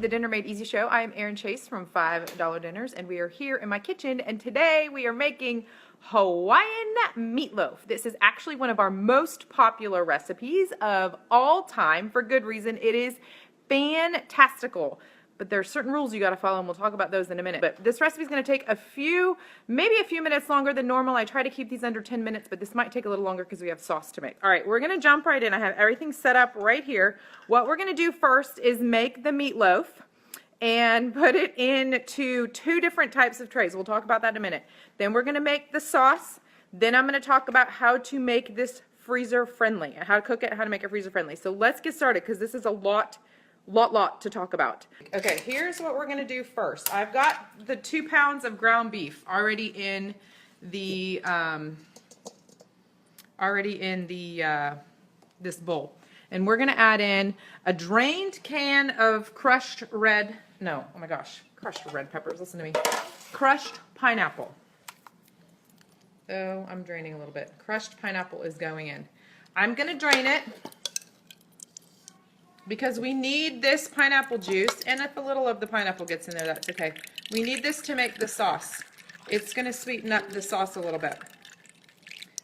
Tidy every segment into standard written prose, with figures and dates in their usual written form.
the Dinner Made Easy show. I am Erin Chase from $5 Dinners, and we are here in my kitchen, and today we are making Hawaiian meatloaf. This is actually one of our most popular recipes of all time, for good reason. It is fantastical, but there are certain rules you got to follow, and we'll talk about those in a minute. But this recipe is going to take maybe a few minutes longer than normal. I try to keep these under 10 minutes, but this might take a little longer because we have sauce to make. All right, we're going to jump right in. I have everything set up right here. What we're going to do first is make the meatloaf and put it into two different types of trays. We'll talk about that in a minute. Then we're going to make the sauce. Then I'm going to talk about how to make this freezer friendly, how to cook it, how to make it freezer friendly. So let's get started because this is a lot to talk about. Okay, here's what we're going to do first. I've got the 2 pounds of ground beef already in the this bowl, and we're going to add in a drained can of crushed red peppers. Listen to me. Crushed pineapple. Oh, I'm draining a little bit. Crushed pineapple is going in. I'm going to drain it because we need this pineapple juice, and if a little of the pineapple gets in there, that's okay. We need this to make the sauce. It's going to sweeten up the sauce a little bit.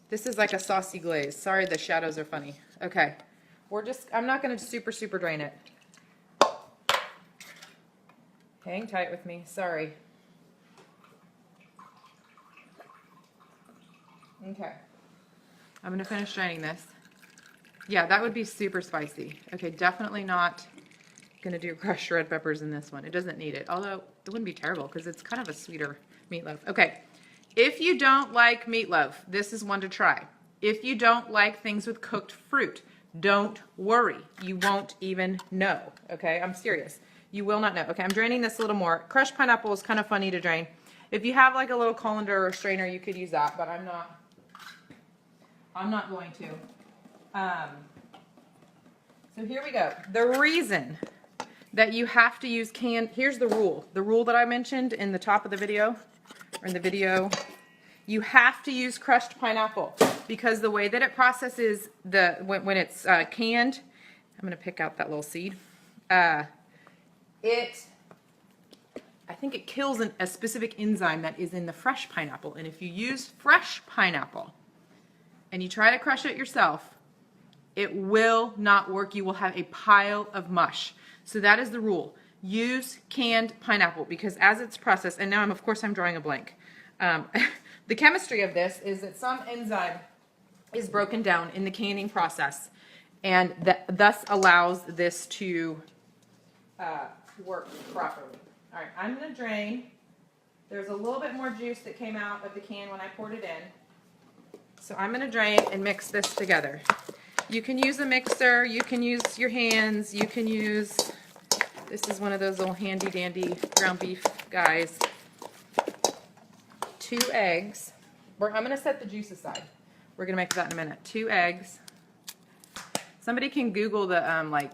This is like a saucy glaze. Sorry, the shadows are funny. Okay, I'm not going to super drain it. Hang tight with me, sorry. Okay, I'm going to finish draining this. Yeah, that would be super spicy. Okay, definitely not gonna do crushed red peppers in this one. It doesn't need it, although it wouldn't be terrible because it's kind of a sweeter meatloaf. Okay, if you don't like meatloaf, this is one to try. If you don't like things with cooked fruit, don't worry. You won't even know, okay? I'm serious. You will not know. Okay, I'm draining this a little more. Crushed pineapple is kind of funny to drain. If you have like a little colander or strainer, you could use that, but I'm not going to. So here we go. The reason that you have to use here's the rule. The rule that I mentioned in the top of the video, or in the video, you have to use crushed pineapple because the way that it processes when it's canned, I'm going to pick out that little seed. I think it kills a specific enzyme that is in the fresh pineapple, and if you use fresh pineapple and you try to crush it yourself, it will not work. You will have a pile of mush. So that is the rule. Use canned pineapple because as it's processed, and now I'm drawing a blank. The chemistry of this is that some enzyme is broken down in the canning process, and that thus allows this to work properly. All right, I'm going to drain. There's a little bit more juice that came out of the can when I poured it in. So I'm going to drain and mix this together. You can use a mixer, you can use your hands, you can use, this is one of those little handy dandy ground beef guys. 2 eggs. I'm going to set the juice aside. We're going to make that in a minute. 2 eggs. Somebody can Google the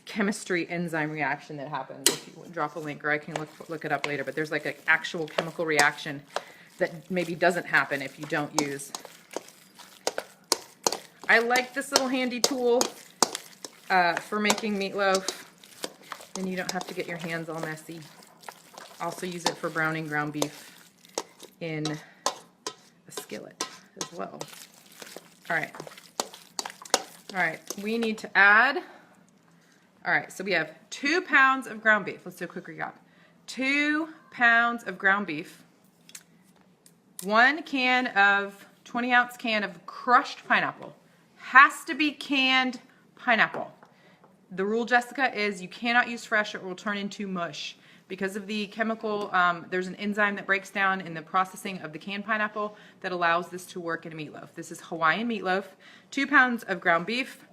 chemistry enzyme reaction that happens. If you drop a link, or I can look it up later, but there's like an actual chemical reaction that maybe doesn't happen if you don't use. I like this little handy tool for making meatloaf. Then you don't have to get your hands all messy. Also use it for browning ground beef in a skillet as well. All right, we need to add, all right, so we have 2 pounds of ground beef. Let's do a quick recap. 2 pounds of ground beef, 1 20-ounce can of crushed pineapple. Has to be canned pineapple. The rule, Jessica, is you cannot use fresh or it will turn into mush. Because of the chemical, there's an enzyme that breaks down in the processing of the canned pineapple that allows this to work in a meatloaf. This is Hawaiian meatloaf. 2 pounds of ground beef,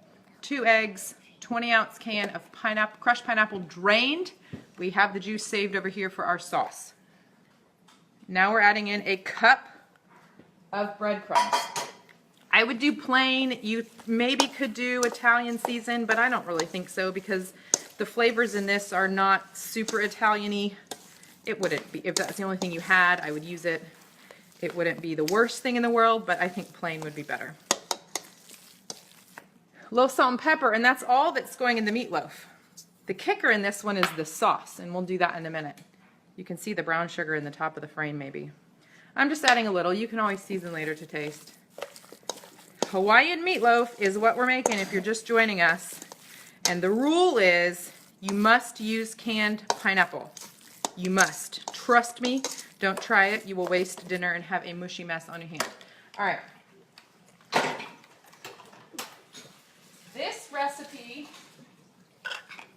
2 eggs, 20-ounce can of crushed pineapple drained. We have the juice saved over here for our sauce. Now we're adding in a cup of breadcrumbs. I would do plain. You maybe could do Italian season, but I don't really think so because the flavors in this are not super Italian-y. It wouldn't be. If that's the only thing you had, I would use it. It wouldn't be the worst thing in the world, but I think plain would be better. Low salt and pepper, and that's all that's going in the meatloaf. The kicker in this one is the sauce, and we'll do that in a minute. You can see the brown sugar in the top of the frame maybe. I'm just adding a little. You can always season later to taste. Hawaiian meatloaf is what we're making if you're just joining us. And the rule is you must use canned pineapple. You must. Trust me. Don't try it. You will waste dinner and have a mushy mess on your hand. All right. This recipe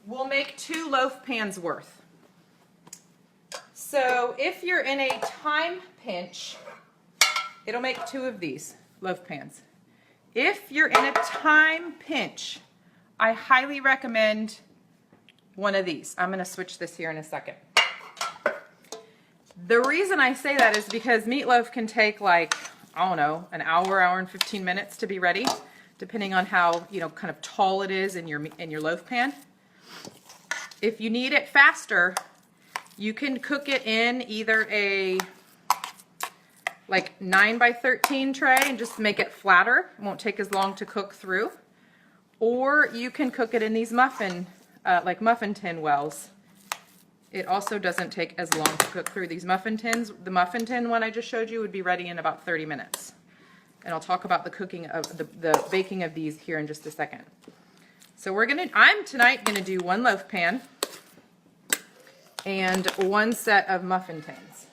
will make 2 loaf pans worth. So if you're in a time pinch, it'll make 2 of these loaf pans. If you're in a time pinch, I highly recommend one of these. I'm going to switch this here in a second. The reason I say that is because meatloaf can take like, I don't know, an hour, hour and 15 minutes to be ready, depending on how, you know, kind of tall it is in your loaf pan. If you need it faster, you can cook it in either a like 9x13 tray and just make it flatter. It won't take as long to cook through. Or you can cook it in these muffin tin wells. It also doesn't take as long to cook through these muffin tins. The muffin tin one I just showed you would be ready in about 30 minutes. And I'll talk about the cooking of the baking of these here in just a second. So I'm tonight gonna do 1 loaf pan and 1 set of muffin tins.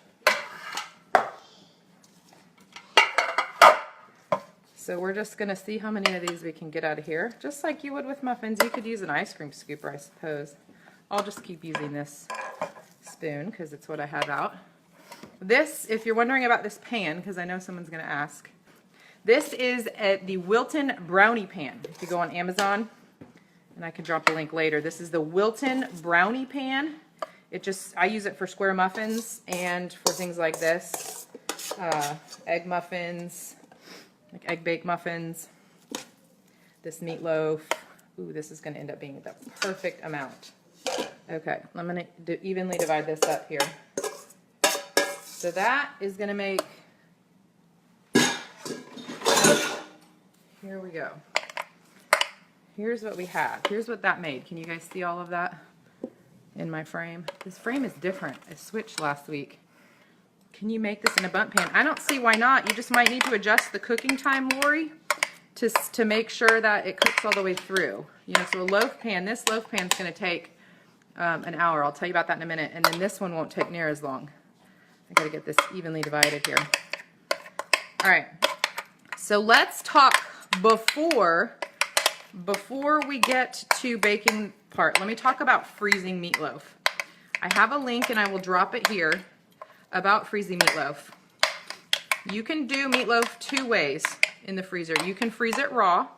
So we're just gonna see how many of these we can get out of here. Just like you would with muffins, you could use an ice cream scooper, I suppose. I'll just keep using this spoon because it's what I have out. This, if you're wondering about this pan, because I know someone's gonna ask, this is the Wilton Brownie Pan. If you go on Amazon, and I can drop a link later, this is the Wilton Brownie Pan. I use it for square muffins and for things like this, egg muffins, like egg baked muffins, this meatloaf. Ooh, this is gonna end up being the perfect amount. Okay, I'm gonna evenly divide this up here. So that is gonna make, here we go. Here's what we have. Here's what that made. Can you guys see all of that in my frame? This frame is different. I switched last week. Can you make this in a bundt pan? I don't see why not. You just might need to adjust the cooking time, Lori, to make sure that it cooks all the way through. You know, so a loaf pan, this loaf pan is going to take an hour. I'll tell you about that in a minute. And then this one won't take near as long. I got to get this evenly divided here. All right. So let's talk before we get to baking part. Let me talk about freezing meatloaf. I have a link and I will drop it here about freezing meatloaf. You can do meatloaf 2 ways in the freezer. You can freeze it raw,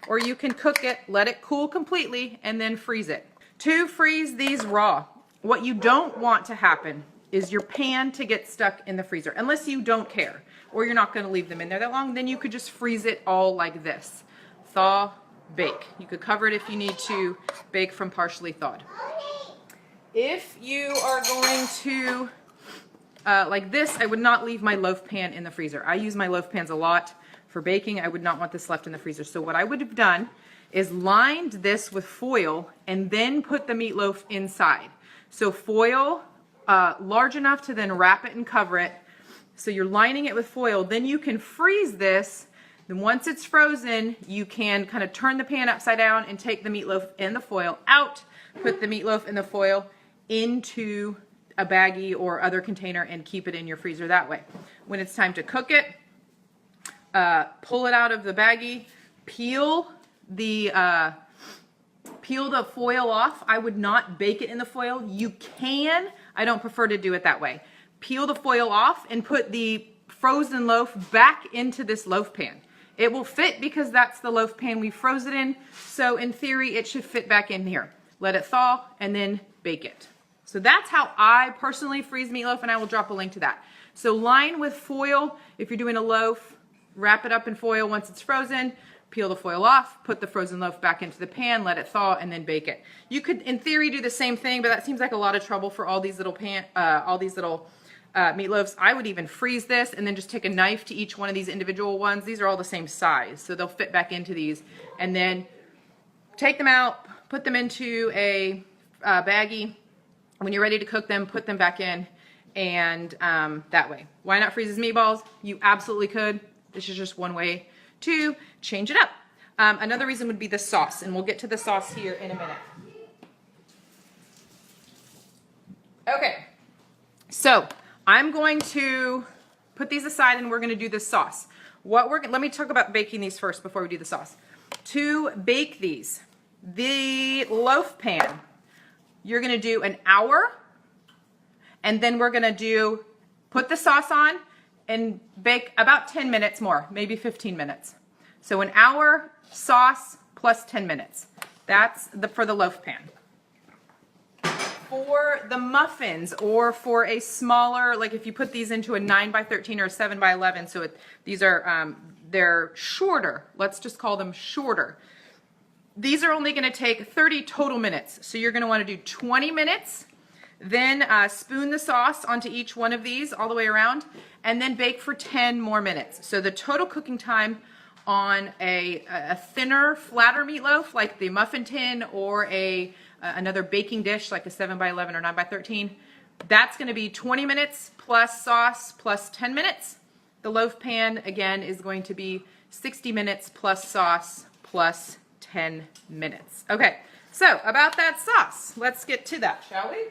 or you can cook it, let it cool completely, and then freeze it. To freeze these raw, what you don't want to happen is your pan to get stuck in the freezer, unless you don't care, or you're not going to leave them in there that long. Then you could just freeze it all like this. Thaw, bake. You could cover it if you need to bake from partially thawed. If you are going to like this, I would not leave my loaf pan in the freezer. I use my loaf pans a lot for baking. I would not want this left in the freezer. So what I would have done is lined this with foil and then put the meatloaf inside. So foil large enough to then wrap it and cover it. So you're lining it with foil. Then you can freeze this. Then once it's frozen, you can kind of turn the pan upside down and take the meatloaf and the foil out, put the meatloaf and the foil into a baggie or other container and keep it in your freezer that way. When it's time to cook it, pull it out of the baggie, peel the foil off. I would not bake it in the foil. You can. I don't prefer to do it that way. Peel the foil off and put the frozen loaf back into this loaf pan. It will fit because that's the loaf pan we froze it in. So in theory, it should fit back in here. Let it thaw and then bake it. So that's how I personally freeze meatloaf, and I will drop a link to that. So line with foil. If you're doing a loaf, wrap it up in foil once it's frozen, peel the foil off, put the frozen loaf back into the pan, let it thaw, and then bake it. You could, in theory, do the same thing, but that seems like a lot of trouble for all these little meatloaves. I would even freeze this and then just take a knife to each one of these individual ones. These are all the same size, so they'll fit back into these. And then take them out, put them into a baggie. When you're ready to cook them, put them back in, and that way. Why not freeze his meatballs? You absolutely could. This is just one way to change it up. Another reason would be the sauce, and we'll get to the sauce here in a minute. Okay, so I'm going to put these aside and we're going to do this sauce. Let me talk about baking these first before we do the sauce. To bake these, the loaf pan, you're going to do an hour, and then we're going to put the sauce on and bake about 10 minutes more, maybe 15 minutes. So an hour, sauce, plus 10 minutes. That's for the loaf pan. For the muffins, or for a smaller, like if you put these into a 9x13 or a 7x11, so these are, they're shorter. Let's just call them shorter. These are only going to take 30 total minutes. So you're going to want to do 20 minutes, then spoon the sauce onto each one of these all the way around, and then bake for 10 more minutes. So the total cooking time on a thinner, flatter meatloaf, like the muffin tin, or another baking dish like a 7x11 or 9x13, that's going to be 20 minutes plus sauce plus 10 minutes. The loaf pan, again, is going to be 60 minutes plus sauce plus 10 minutes. Okay, so about that sauce, let's get to that, shall we?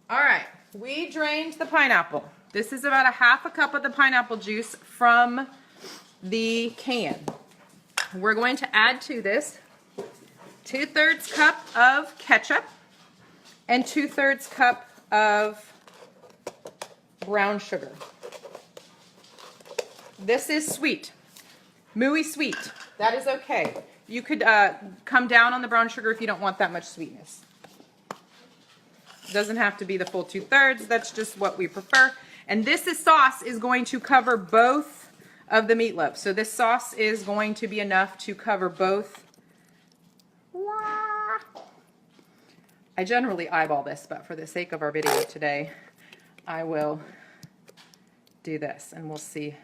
All right, we drained the pineapple. This is about a half a cup of the pineapple juice from the can. We're going to add to this 2/3 cup of ketchup and 2/3 cup of brown sugar. This is sweet, mooey sweet. That is okay. You could come down on the brown sugar if you don't want that much sweetness. It doesn't have to be the full 2/3. That's just what we prefer. And this sauce is going to cover both of the meatloaf. So this sauce is going to be enough to cover both. I generally eyeball this, but for the sake of our video today, I will do this, and we'll see.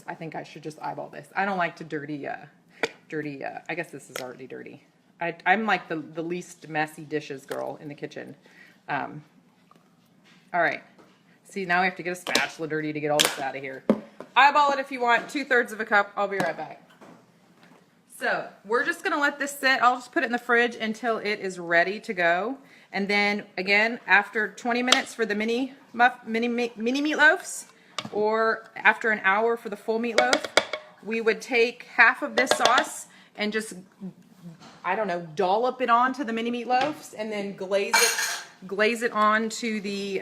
I think I should just eyeball this. I don't like to dirty, I guess this is already dirty. I'm like the least messy dishes girl in the kitchen. All right. See, now we have to get a spatula dirty to get all this out of here. Eyeball it if you want, 2/3 of a cup. I'll be right back. So we're just going to let this sit. I'll just put it in the fridge until it is ready to go. And then again, after 20 minutes for the mini meatloaves, or after an hour for the full meatloaf, we would take half of this sauce and just, I don't know, dollop it onto the mini meatloaves, and then glaze it onto the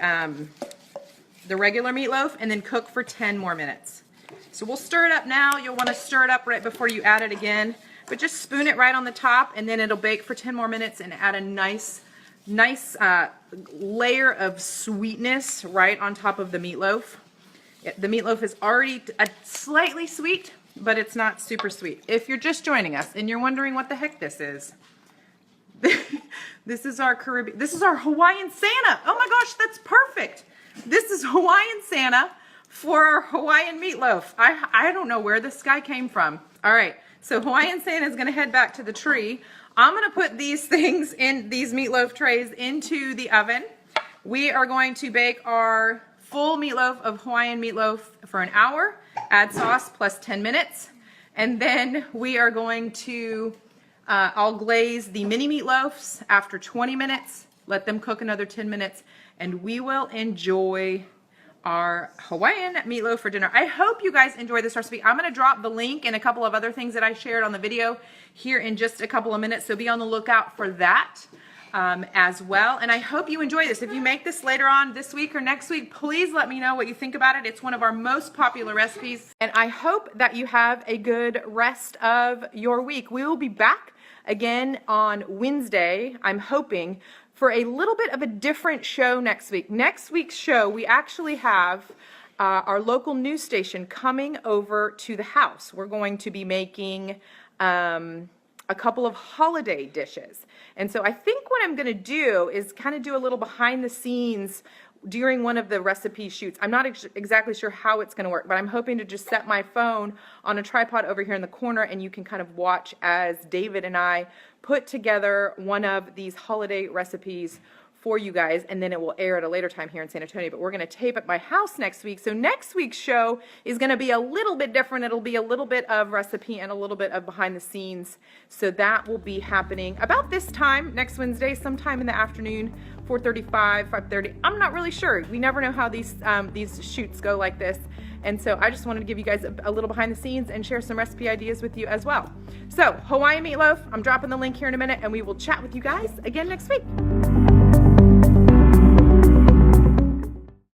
regular meatloaf, and then cook for 10 more minutes. So we'll stir it up now. You'll want to stir it up right before you add it again, but just spoon it right on the top, and then it'll bake for 10 more minutes and add a nice layer of sweetness right on top of the meatloaf. The meatloaf is already slightly sweet, but it's not super sweet. If you're just joining us and you're wondering what the heck this is, this is our Hawaiian Santa. Oh my gosh, that's perfect. This is Hawaiian Santa for our Hawaiian meatloaf. I don't know where this guy came from. All right, so Hawaiian Santa is going to head back to the tree. I'm going to put these things in these meatloaf trays into the oven. We are going to bake our full meatloaf of Hawaiian meatloaf for an hour, add sauce plus 10 minutes, and then we are going to, I'll glaze the mini meatloafs after 20 minutes, let them cook another 10 minutes, and we will enjoy our Hawaiian meatloaf for dinner. I hope you guys enjoy this recipe. I'm going to drop the link and a couple of other things that I shared on the video here in just a couple of minutes, so be on the lookout for that as well. And I hope you enjoy this. If you make this later on this week or next week, please let me know what you think about it. It's one of our most popular recipes, and I hope that you have a good rest of your week. We will be back again on Wednesday, I'm hoping, for a little bit of a different show next week. Next week's show, we actually have our local news station coming over to the house. We're going to be making a couple of holiday dishes. And so I think what I'm going to do is kind of do a little behind the scenes during one of the recipe shoots. I'm not exactly sure how it's going to work, but I'm hoping to just set my phone on a tripod over here in the corner, and you can kind of watch as David and I put together one of these holiday recipes for you guys, and then it will air at a later time here in San Antonio. But we're going to tape at my house next week. So next week's show is going to be a little bit different. It'll be a little bit of recipe and a little bit of behind the scenes. So that will be happening about this time next Wednesday, sometime in the afternoon, 4:35, 5:30. I'm not really sure. We never know how these shoots go like this. And so I just wanted to give you guys a little behind the scenes and share some recipe ideas with you as well. So Hawaiian meatloaf, I'm dropping the link here in a minute, and we will chat with you guys again next week.